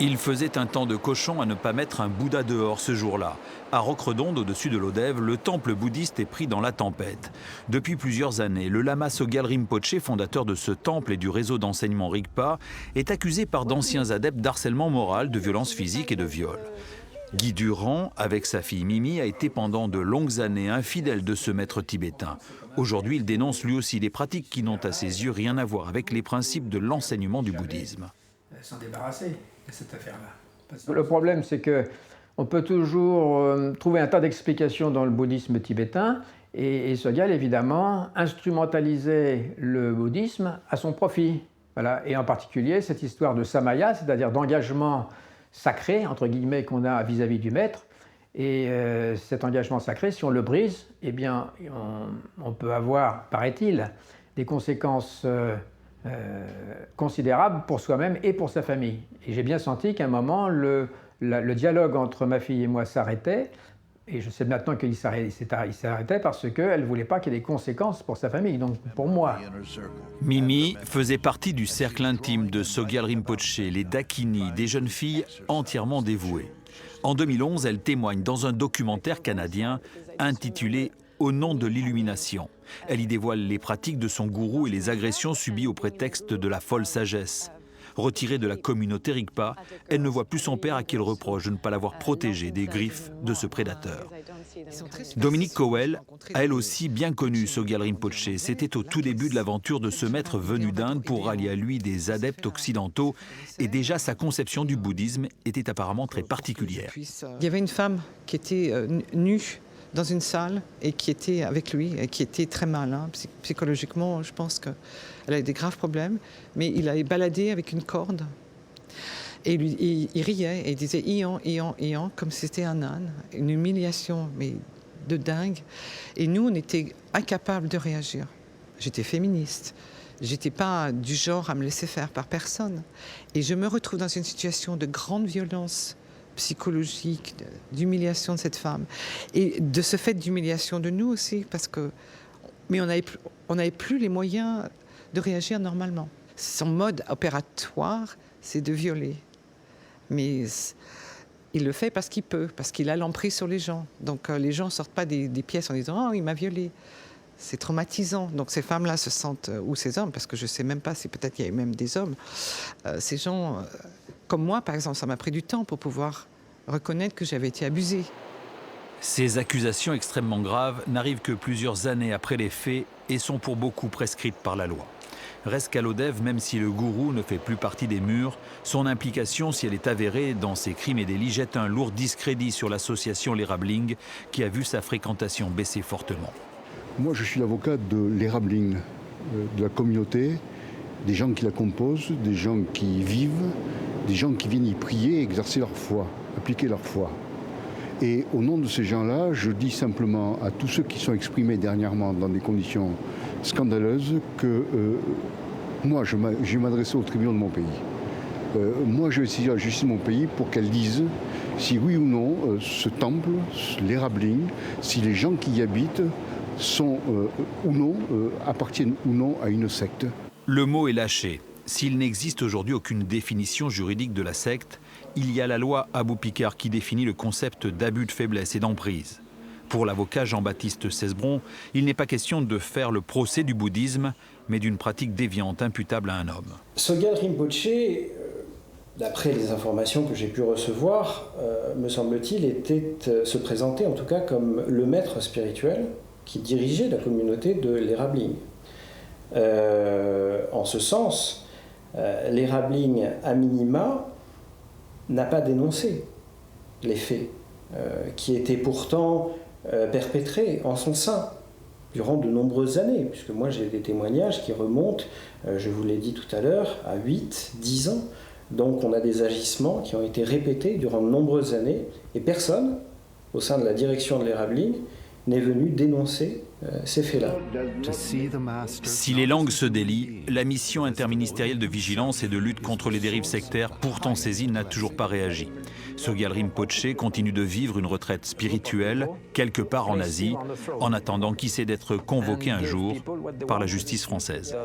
Il faisait un temps de cochon à ne pas mettre un Bouddha dehors ce jour-là. À Roqueredonde, au-dessus de l'Odève, le temple bouddhiste est pris dans la tempête. Depuis plusieurs années, le lama Sogyal Rinpoché, fondateur de ce temple et du réseau d'enseignement Rigpa, est accusé par d'anciens adeptes d'harcèlement moral, de violence physique et de viol. Guy Durand, avec sa fille Mimi, a été pendant de longues années infidèle de ce maître tibétain. Aujourd'hui, il dénonce lui aussi des pratiques qui n'ont à ses yeux rien à voir avec les principes de l'enseignement du bouddhisme. S'en débarrasser de cette affaire-là. Le problème, c'est qu'on peut toujours trouver un tas d'explications dans le bouddhisme tibétain, et Sogyal, évidemment, instrumentalisait le bouddhisme à son profit. Voilà. Et en particulier, cette histoire de samaya, c'est-à-dire d'engagement sacré, entre guillemets, qu'on a vis-à-vis du maître. Et cet engagement sacré, si on le brise, eh bien, on peut avoir, paraît-il, des conséquences considérable pour soi-même et pour sa famille. Et j'ai bien senti qu'à un moment, le dialogue entre ma fille et moi s'arrêtait, et je sais maintenant qu'il s'arrêtait parce qu'elle ne voulait pas qu'il y ait des conséquences pour sa famille, donc pour moi. Mimi faisait partie du cercle intime de Sogyal Rinpoché, les Dakini, des jeunes filles entièrement dévouées. En 2011, elle témoigne dans un documentaire canadien intitulé « Au nom de l'illumination ». Elle y dévoile les pratiques de son gourou et les agressions subies au prétexte de la folle sagesse. Retirée de la communauté Rigpa, elle ne voit plus son père à qui elle reproche de ne pas l'avoir protégée des griffes de ce prédateur. Dominique Cowell a elle aussi bien connu Sogyal Rinpoché. C'était au tout début de l'aventure de ce maître venu d'Inde pour rallier à lui des adeptes occidentaux. Et déjà sa conception du bouddhisme était apparemment très particulière. Il y avait une femme qui était nue dans une salle et qui était avec lui et qui était très mal. Psychologiquement, je pense qu'elle avait des graves problèmes, mais il allait balader avec une corde. Et il riait et il disait « Ian, Ian, Ian », comme si c'était un âne. Une humiliation, mais de dingue. Et nous, on était incapables de réagir. J'étais féministe. J'étais pas du genre à me laisser faire par personne. Et je me retrouve dans une situation de grande violence psychologique, d'humiliation de cette femme. Et de ce fait d'humiliation de nous aussi, parce que... Mais on n'avait plus les moyens de réagir normalement. Son mode opératoire, c'est de violer. Mais il le fait parce qu'il peut, parce qu'il a l'emprise sur les gens. Donc les gens ne sortent pas des pièces en disant « Oh, il m'a violée ». C'est traumatisant. Donc ces femmes-là se sentent, ou ces hommes, parce que je ne sais même pas si peut-être il y a même des hommes, ces gens... Comme moi, par exemple, ça m'a pris du temps pour pouvoir reconnaître que j'avais été abusée. Ces accusations extrêmement graves n'arrivent que plusieurs années après les faits et sont pour beaucoup prescrites par la loi. Reste qu'à l'Odève, même si le gourou ne fait plus partie des murs, son implication, si elle est avérée dans ces crimes et délits, jette un lourd discrédit sur l'association Lerabling, qui a vu sa fréquentation baisser fortement. Moi, je suis l'avocat de Lerabling, de la communauté, des gens qui la composent, des gens qui vivent, des gens qui viennent y prier, exercer leur foi, appliquer leur foi. Et au nom de ces gens-là, je dis simplement à tous ceux qui sont exprimés dernièrement dans des conditions scandaleuses que moi, je vais m'adresser aux tribunaux de mon pays. Moi, je vais saisir la justice de mon pays pour qu'elle dise si oui ou non ce temple, l'Erabling, si les gens qui y habitent sont ou non, appartiennent ou non à une secte. Le mot est lâché. S'il n'existe aujourd'hui aucune définition juridique de la secte, il y a la loi Abou-Picard qui définit le concept d'abus de faiblesse et d'emprise. Pour l'avocat Jean-Baptiste Cesbron, il n'est pas question de faire le procès du bouddhisme, mais d'une pratique déviante imputable à un homme. Sogyal Rinpoché, d'après les informations que j'ai pu recevoir, me semble-t-il, se présentait en tout cas comme le maître spirituel qui dirigeait la communauté de l'Erabling. En ce sens, l'Erabling, à minima, n'a pas dénoncé les faits qui étaient pourtant perpétrés en son sein durant de nombreuses années, puisque moi j'ai des témoignages qui remontent, je vous l'ai dit tout à l'heure, à 8, 10 ans. Donc on a des agissements qui ont été répétés durant de nombreuses années, et personne, au sein de la direction de l'Erabling, n'est venu dénoncer ces faits-là. Si les langues se délient, la mission interministérielle de vigilance et de lutte contre les dérives sectaires, pourtant saisie, n'a toujours pas réagi. Sogyal Rinpoché continue de vivre une retraite spirituelle, quelque part en Asie, en attendant qui sait d'être convoqué un jour par la justice française.